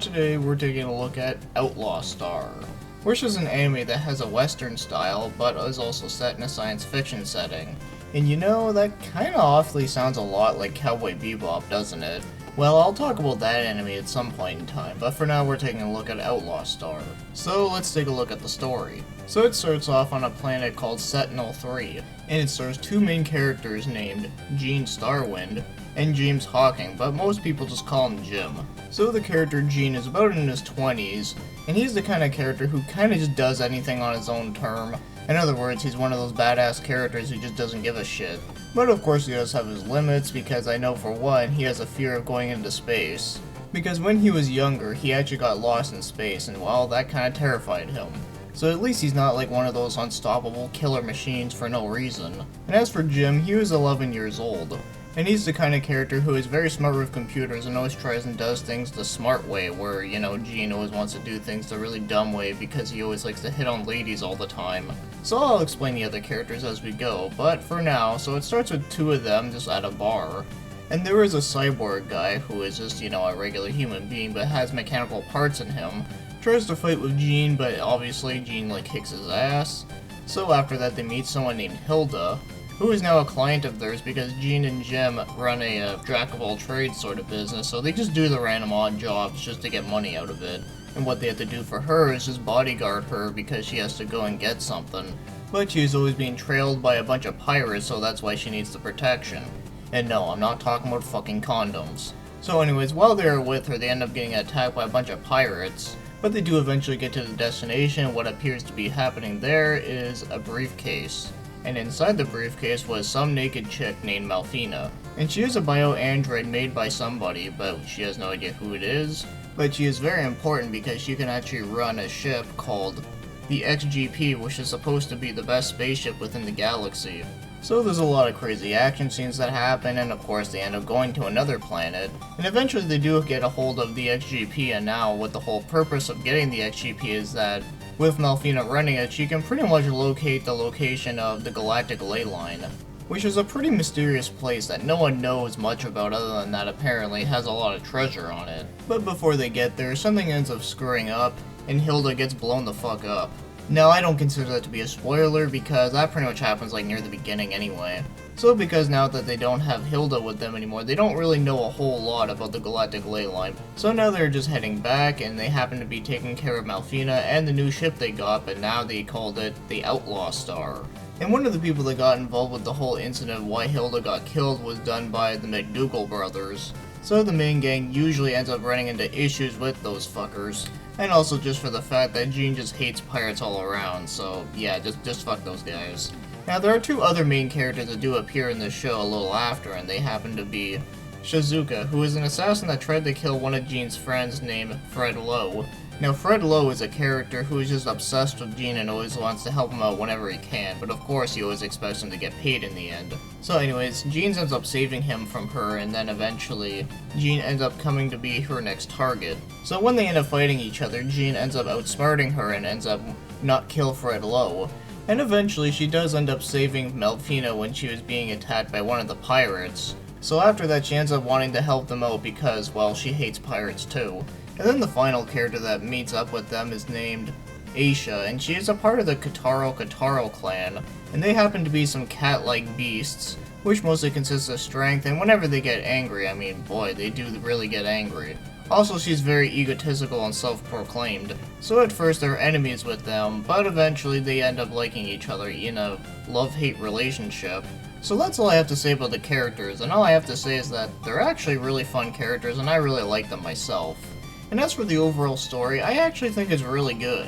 today we're taking a look at Outlaw Star, which is an anime that has a western style but is also set in a science fiction setting. And you know, that kinda awfully sounds a lot like Cowboy Bebop, doesn't it? Well, I'll talk about that anime at some point in time, but for now we're taking a look at Outlaw Star. So let's take a look at the story. So it starts off on a planet called Sentinel-3, and it stars two main characters named Gene Starwind and James Hawking, but most people just call him Jim. So the character Gene is about in his 20s, and he's the kind of character who kinda just does anything on his own term. In other words, he's one of those badass characters who just doesn't give a shit. But of course he does have his limits, because I know for one, he has a fear of going into space. Because when he was younger, he actually got lost in space, and well, that kinda terrified him. So at least he's not like one of those unstoppable killer machines for no reason. And as for Jim, he was 11 years old. And he's the kind of character who is very smart with computers and always tries and does things the smart way, where, you know, Gene always wants to do things the really dumb way because he always likes to hit on ladies all the time. So I'll explain the other characters as we go, but for now, so it starts with two of them just at a bar. And there is a cyborg guy who is just, you know, a regular human being but has mechanical parts in him. Tries to fight with Gene, but obviously Gene like kicks his ass. So after that they meet someone named Hilda, who is now a client of theirs because Gene and Jim run a jack of all trades sort of business, so they just do the random odd jobs just to get money out of it. And what they have to do for her is just bodyguard her because she has to go and get something. But she's always being trailed by a bunch of pirates, so that's why she needs the protection. And no, I'm not talking about fucking condoms. So anyways, while they're with her, they end up getting attacked by a bunch of pirates. But they do eventually get to the destination, and what appears to be happening there is a briefcase. And inside the briefcase was some naked chick named Malfina. And she is a bio-android made by somebody, but she has no idea who it is. But she is very important because she can actually run a ship called the XGP, which is supposed to be the best spaceship within the galaxy. So there's a lot of crazy action scenes that happen, and of course they end up going to another planet. And eventually they do get a hold of the XGP, and now what the whole purpose of getting the XGP is that with Malfina running it, she can pretty much locate the location of the galactic ley line, which is a pretty mysterious place that no one knows much about other than that apparently it has a lot of treasure on it. But before they get there, something ends up screwing up, and Hilda gets blown the fuck up. Now, I don't consider that to be a spoiler because that pretty much happens like near the beginning anyway. So because now that they don't have Hilda with them anymore, they don't really know a whole lot about the galactic ley line. So now they're just heading back, and they happen to be taking care of Malfina and the new ship they got, but now they called it the Outlaw Star. And one of the people that got involved with the whole incident of why Hilda got killed was done by the McDougal brothers. So the main gang usually ends up running into issues with those fuckers. And also just for the fact that Gene just hates pirates all around, so yeah, just fuck those guys. Now there are two other main characters that do appear in this show a little after, and they happen to be Shizuka, who is an assassin that tried to kill one of Gene's friends named Fred Lowe. Now Fred Lowe is a character who is just obsessed with Gene and always wants to help him out whenever he can, but of course he always expects him to get paid in the end. So anyways, Gene ends up saving him from her, and then eventually Gene ends up coming to be her next target. So when they end up fighting each other, Gene ends up outsmarting her and ends up not kill Fred Lowe. And eventually she does end up saving Malfina when she was being attacked by one of the pirates. So after that she ends up wanting to help them out because, well, she hates pirates too. And then the final character that meets up with them is named Aisha, and she is a part of the Kataro clan, and they happen to be some cat-like beasts, which mostly consists of strength, and whenever they get angry, I mean, boy, they do really get angry. Also, she's very egotistical and self-proclaimed, so at first they're enemies with them, but eventually they end up liking each other in a love-hate relationship. So that's all I have to say about the characters, and all I have to say is that they're actually really fun characters, and I really like them myself. And as for the overall story, I actually think it's really good.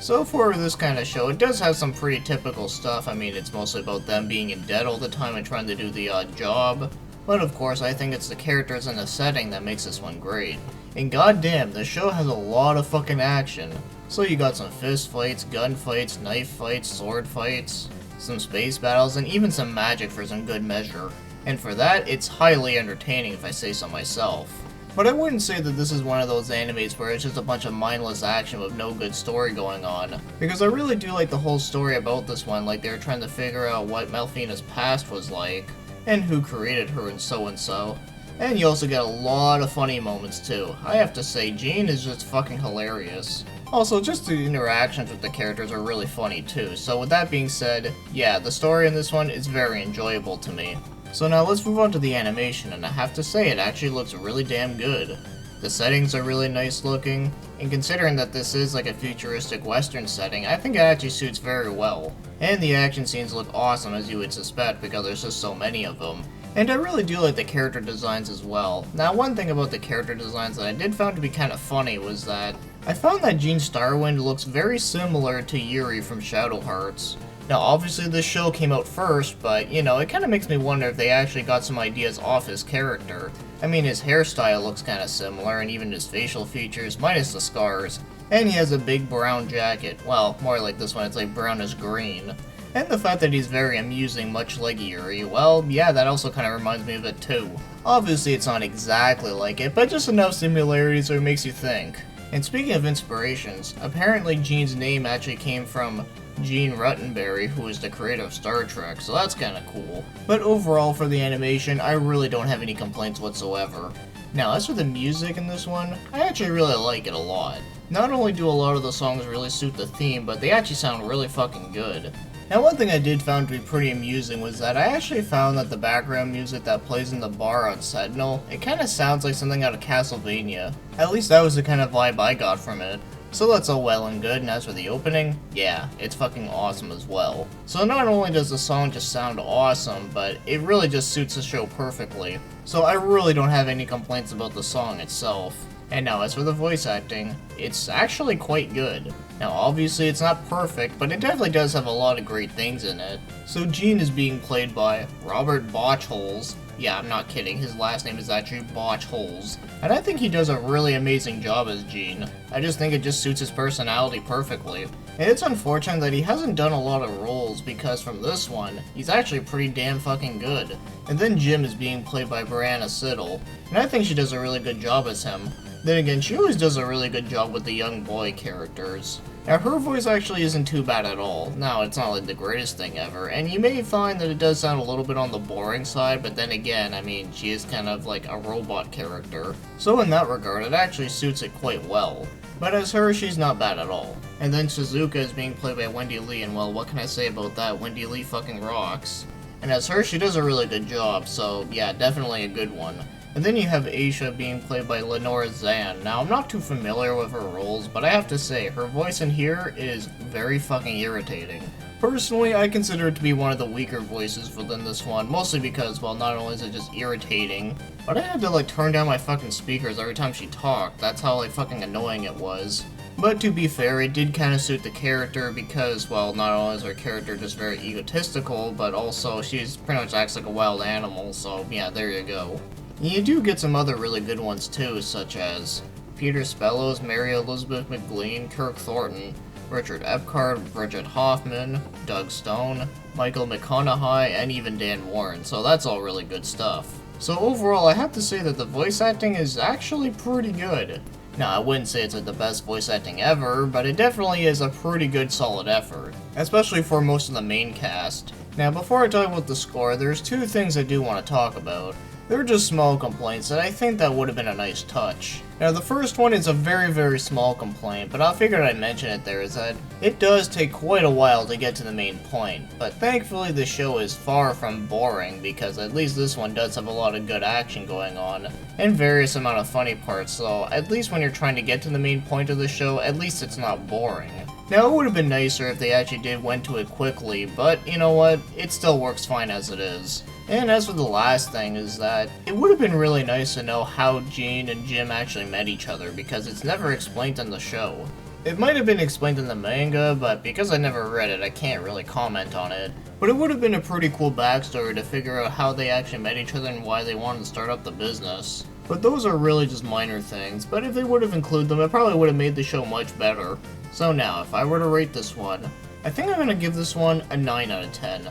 So for this kind of show, it does have some pretty typical stuff. I mean, it's mostly about them being in debt all the time and trying to do the odd job. But of course, I think it's the characters and the setting that makes this one great. And goddamn, the show has a lot of fucking action. So you got some fist fights, gun fights, knife fights, sword fights, some space battles, and even some magic for some good measure. And for that, it's highly entertaining if I say so myself. But I wouldn't say that this is one of those animes where it's just a bunch of mindless action with no good story going on. Because I really do like the whole story about this one, like they're trying to figure out what Malfina's past was like, and who created her and so. And you also get a lot of funny moments too. I have to say, Jean is just fucking hilarious. Also, just the interactions with the characters are really funny too, so with that being said, yeah, the story in this one is very enjoyable to me. So now let's move on to the animation, and I have to say it actually looks really damn good. The settings are really nice looking, and considering that this is like a futuristic western setting, I think it actually suits very well. And the action scenes look awesome as you would suspect because there's just so many of them. And I really do like the character designs as well. Now, one thing about the character designs that I did find to be kind of funny was that I found that Jean Starwind looks very similar to Yuri from Shadow Hearts. Now, obviously this show came out first, but, you know, it kind of makes me wonder if they actually got some ideas off his character. I mean, his hairstyle looks kind of similar, and even his facial features, minus the scars. And he has a big brown jacket. Well, more like this one, it's like brownish green. And the fact that he's very amusing, much like Yuri, well, yeah, that also kind of reminds me of it too. Obviously, it's not exactly like it, but just enough similarities so it makes you think. And speaking of inspirations, apparently Gene's name actually came from Gene Roddenberry, who is the creator of Star Trek, so that's kinda cool. But overall, for the animation, I really don't have any complaints whatsoever. Now, as for the music in this one, I actually really like it a lot. Not only do a lot of the songs really suit the theme, but they actually sound really fucking good. Now, one thing I did find to be pretty amusing was that I actually found that the background music that plays in the bar on Sentinel, it kinda sounds like something out of Castlevania. At least that was the kind of vibe I got from it. So that's all well and good, and as for the opening, yeah, it's fucking awesome as well. So not only does the song just sound awesome, but it really just suits the show perfectly. So I really don't have any complaints about the song itself. And now as for the voice acting, it's actually quite good. Now obviously it's not perfect, but it definitely does have a lot of great things in it. So Gene is being played by Robert Botchholes. Yeah, I'm not kidding, his last name is actually Botchholes. And I think he does a really amazing job as Gene. I just think it just suits his personality perfectly. And it's unfortunate that he hasn't done a lot of roles because from this one, he's actually pretty damn fucking good. And then Jim is being played by Brianna Siddle, and I think she does a really good job as him. Then again, she always does a really good job with the young boy characters. Now, her voice actually isn't too bad at all. Now, it's not like the greatest thing ever, and you may find that it does sound a little bit on the boring side, but then again, I mean, she is kind of like a robot character. So in that regard, it actually suits it quite well. But as her, she's not bad at all. And then Suzuka is being played by Wendy Lee, and well, what can I say about that? Wendy Lee fucking rocks. And as her, she does a really good job, so yeah, definitely a good one. And then you have Aisha being played by Lenore Zan. Now, I'm not too familiar with her roles, but I have to say, her voice in here is very fucking irritating. Personally, I consider it to be one of the weaker voices within this one, mostly because, well, not only is it just irritating, but I had to, like, turn down my fucking speakers every time she talked. That's how, like, fucking annoying it was. But to be fair, it did kind of suit the character because, well, not only is her character just very egotistical, but also she's pretty much acts like a wild animal, so yeah, there you go. You do get some other really good ones too, such as Peter Spellos, Mary Elizabeth McGlean, Kirk Thornton, Richard Epcar, Bridget Hoffman, Doug Stone, Michael McConaughey, and even Dan Warren, so that's all really good stuff. So overall, I have to say that the voice acting is actually pretty good. Now, I wouldn't say it's like the best voice acting ever, but it definitely is a pretty good solid effort, especially for most of the main cast. Now, before I talk about the score, there's two things I do want to talk about. They're just small complaints, and I think that would have been a nice touch. Now, the first one is a very small complaint, but I figured I'd mention it there, is that it does take quite a while to get to the main point, but thankfully the show is far from boring, because at least this one does have a lot of good action going on, and various amount of funny parts, so at least when you're trying to get to the main point of the show, at least it's not boring. Now, it would have been nicer if they actually went to it quickly, but you know what, it still works fine as it is. And as for the last thing is that, it would have been really nice to know how Jean and Jim actually met each other, because it's never explained in the show. It might have been explained in the manga, but because I never read it, I can't really comment on it. But it would have been a pretty cool backstory to figure out how they actually met each other and why they wanted to start up the business. But those are really just minor things, but if they would have included them, it probably would have made the show much better. So now, if I were to rate this one, I think I'm going to give this one a 9 out of 10.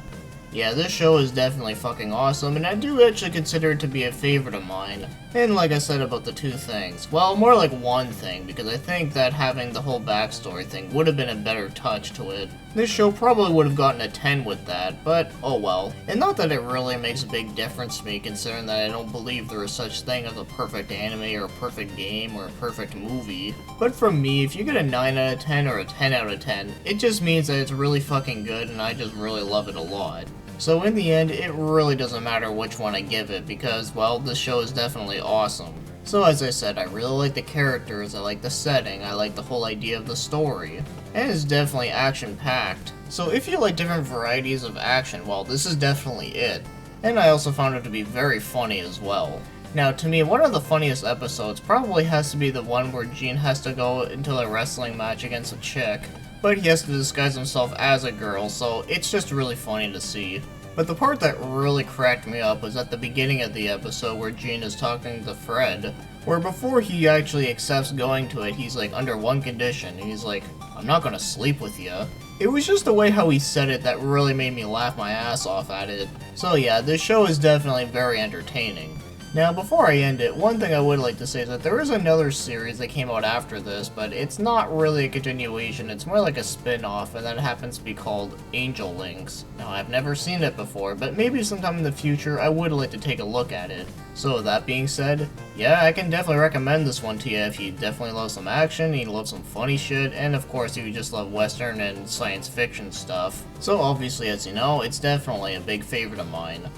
Yeah, this show is definitely fucking awesome, and I do actually consider it to be a favorite of mine. And like I said about the two things, well, more like one thing, because I think that having the whole backstory thing would have been a better touch to it. This show probably would have gotten a 10 with that, but oh well. And not that it really makes a big difference to me, considering that I don't believe there is such thing as a perfect anime or a perfect game or a perfect movie. But from me, if you get a 9 out of 10 or a 10 out of 10, it just means that it's really fucking good and I just really love it a lot. So in the end, it really doesn't matter which one I give it because, well, this show is definitely awesome. So as I said, I really like the characters, I like the setting, I like the whole idea of the story, and it's definitely action-packed. So if you like different varieties of action, well, this is definitely it. And I also found it to be very funny as well. Now, to me, one of the funniest episodes probably has to be the one where Gene has to go into a wrestling match against a chick, but he has to disguise himself as a girl, so it's just really funny to see. But the part that really cracked me up was at the beginning of the episode where Gene is talking to Fred, where before he actually accepts going to it, he's like, under one condition, and he's like, I'm not gonna sleep with you. It was just the way how he said it that really made me laugh my ass off at it. So yeah, this show is definitely very entertaining. Now, before I end it, one thing I would like to say is that there is another series that came out after this, but it's not really a continuation, it's more like a spin-off, and that happens to be called Angel Links. Now, I've never seen it before, but maybe sometime in the future I would like to take a look at it. So, that being said, yeah, I can definitely recommend this one to you if you definitely love some action, you love some funny shit, and of course if you just love western and science fiction stuff. So obviously, as you know, it's definitely a big favorite of mine.